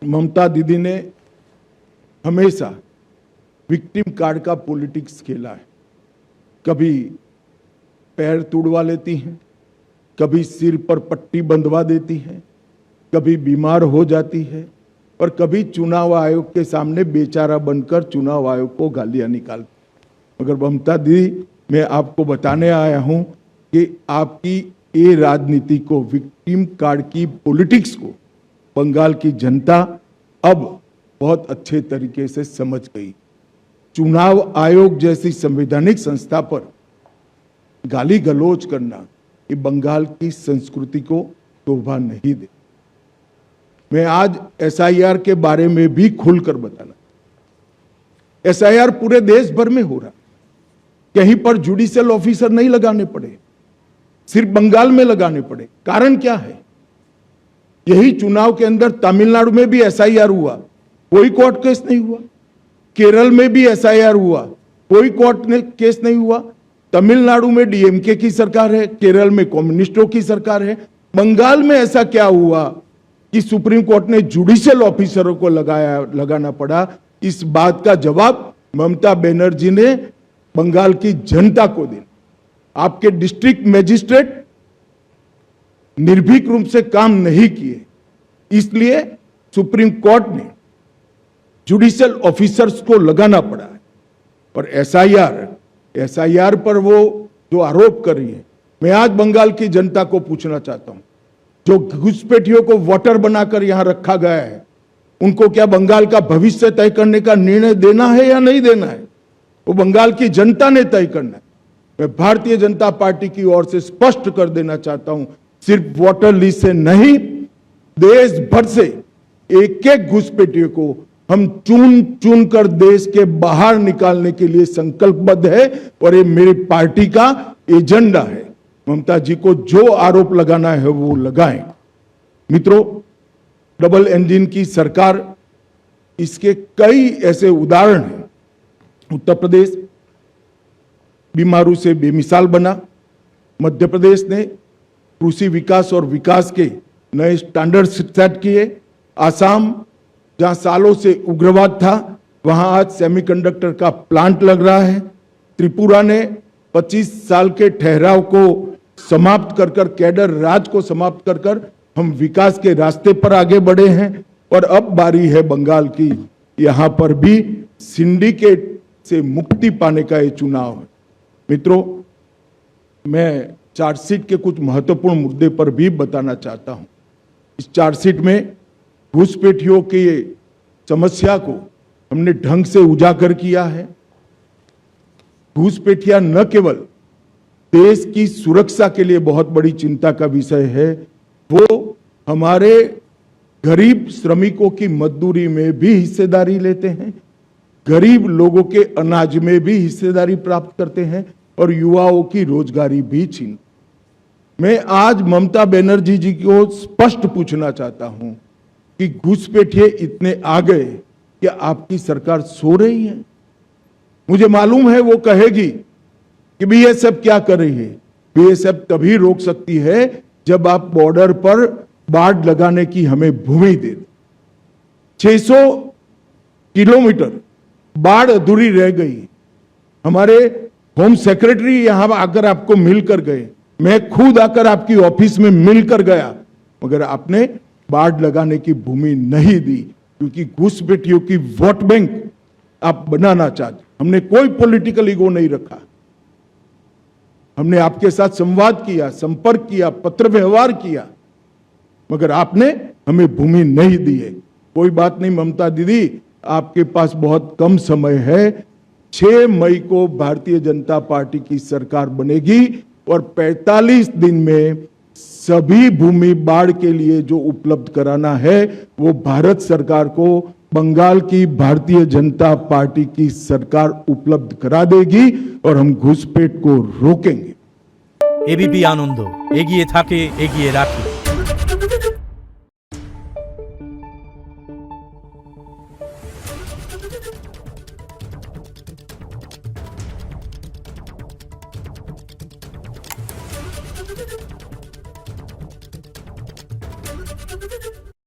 ममता दीदी ने हमेशा विक्टिम कार्ड का पॉलिटिक्स खेला है। कभी पैर तुड़वा लेती हैं, कभी सिर पर पट्टी बंधवा देती हैं, कभी बीमार हो जाती है और कभी चुनाव आयोग के सामने बेचारा बनकर चुनाव आयोग को गालियां निकालती। मगर ममता दीदी, मैं आपको बताने आया हूं कि आपकी ये राजनीति को, विक्टिम कार्ड की पॉलिटिक्स को बंगाल की जनता अब बहुत अच्छे तरीके से समझ गई। चुनाव आयोग जैसी संवैधानिक संस्था पर गाली गलौज करना ये बंगाल की संस्कृति को शोभा नहीं दे। मैं आज एसआईआर के बारे में भी खुलकर बताना। एसआईआर पूरे देश भर में हो रहा, कहीं पर जुडिशियल ऑफिसर नहीं लगाने पड़े, सिर्फ बंगाल में लगाने पड़े। कारण क्या है? यही चुनाव के अंदर तमिलनाडु में भी एसआईआर हुआ, कोई कोर्ट केस नहीं हुआ। केरल में भी एसआईआर हुआ, कोई कोर्ट केस नहीं हुआ। तमिलनाडु में डीएमके की सरकार है, केरल में कम्युनिस्टों की सरकार है। बंगाल में ऐसा क्या हुआ कि सुप्रीम कोर्ट ने जुडिशियल ऑफिसरों को लगाना पड़ा? इस बात का जवाब ममता बनर्जी ने बंगाल की जनता को दिया। आपके डिस्ट्रिक्ट मजिस्ट्रेट निर्भीक रूप से काम नहीं किए, इसलिए सुप्रीम कोर्ट ने जुडिशियल ऑफिसर्स को लगाना पड़ा है। और एसआईआर पर वो जो आरोप कर रही है, मैं आज बंगाल की जनता को पूछना चाहता हूं, जो घुसपैठियों को वोटर बनाकर यहां रखा गया है, उनको क्या बंगाल का भविष्य तय करने का निर्णय देना है या नहीं देना है? वो बंगाल की जनता ने तय करना है। मैं भारतीय जनता पार्टी की ओर से स्पष्ट कर देना चाहता हूं, सिर्फ वोटर लिस्ट से नहीं, देश भर से एक एक घुसपैठियों को हम चुन चुन कर देश के बाहर निकालने के लिए संकल्पबद्ध है और ये मेरी पार्टी का एजेंडा है। ममता जी को जो आरोप लगाना है वो लगाएं। मित्रों, डबल इंजन की सरकार, इसके कई ऐसे उदाहरण हैं। उत्तर प्रदेश बीमारू से बेमिसाल बना, मध्य प्रदेश ने कृषि विकास और विकास के नए स्टैंडर्ड सेट किए, आसाम जहां सालों से उग्रवाद था वहां आज सेमीकंडक्टर का प्लांट लग रहा है, त्रिपुरा ने 25 साल के ठहराव को समाप्त कर कैडर राज को समाप्त कर हम विकास के रास्ते पर आगे बढ़े हैं। और अब बारी है बंगाल की, यहां पर भी सिंडिकेट से मुक्ति पाने का ये चुनाव है। मित्रों, मैं चार्जशीट के कुछ महत्वपूर्ण मुद्दे पर भी बताना चाहता हूं। इस चार्जशीट में घुसपैठियों की समस्या को हमने ढंग से उजागर किया है। घुसपैठिया न केवल देश की सुरक्षा के लिए बहुत बड़ी चिंता का विषय है, वो हमारे गरीब श्रमिकों की मजदूरी में भी हिस्सेदारी लेते हैं, गरीब लोगों के अनाज में भी हिस्सेदारी प्राप्त करते हैं और युवाओं की रोजगारी भी छीन। मैं आज ममता बनर्जी जी को स्पष्ट पूछना चाहता हूं कि घुसपैठिए इतने आ गए कि आपकी सरकार सो रही है? मुझे मालूम है वो कहेगी कि बीएसएफ क्या कर रही है। बीएसएफ तभी रोक सकती है जब आप बॉर्डर पर बाड़ लगाने की हमें भूमि दे। 600 किलोमीटर बाढ़ अधूरी रह गई। हमारे होम सेक्रेटरी यहां आकर आपको मिलकर गए, मैं खुद आकर आपकी ऑफिस में मिलकर गया, मगर आपने बाढ़ लगाने की भूमि नहीं दी, क्योंकि घुसपैठियों की वोट बैंक आप बनाना चाहते। हमने कोई पॉलिटिकल ईगो नहीं रखा, हमने आपके साथ संवाद किया, संपर्क किया, पत्र व्यवहार किया, मगर आपने हमें भूमि नहीं दी है। कोई बात नहीं ममता दीदी, आपके पास बहुत कम समय है। 6 मई को भारतीय जनता पार्टी की सरकार बनेगी और 45 दिन में सभी भूमि बाढ़ के लिए जो उपलब्ध कराना है वो भारत सरकार को, बंगाल की भारतीय जनता पार्टी की सरकार उपलब्ध करा देगी और हम घुसपैठ को रोकेंगे। एबीपी आनंद एगिए थाके एगिए राखे।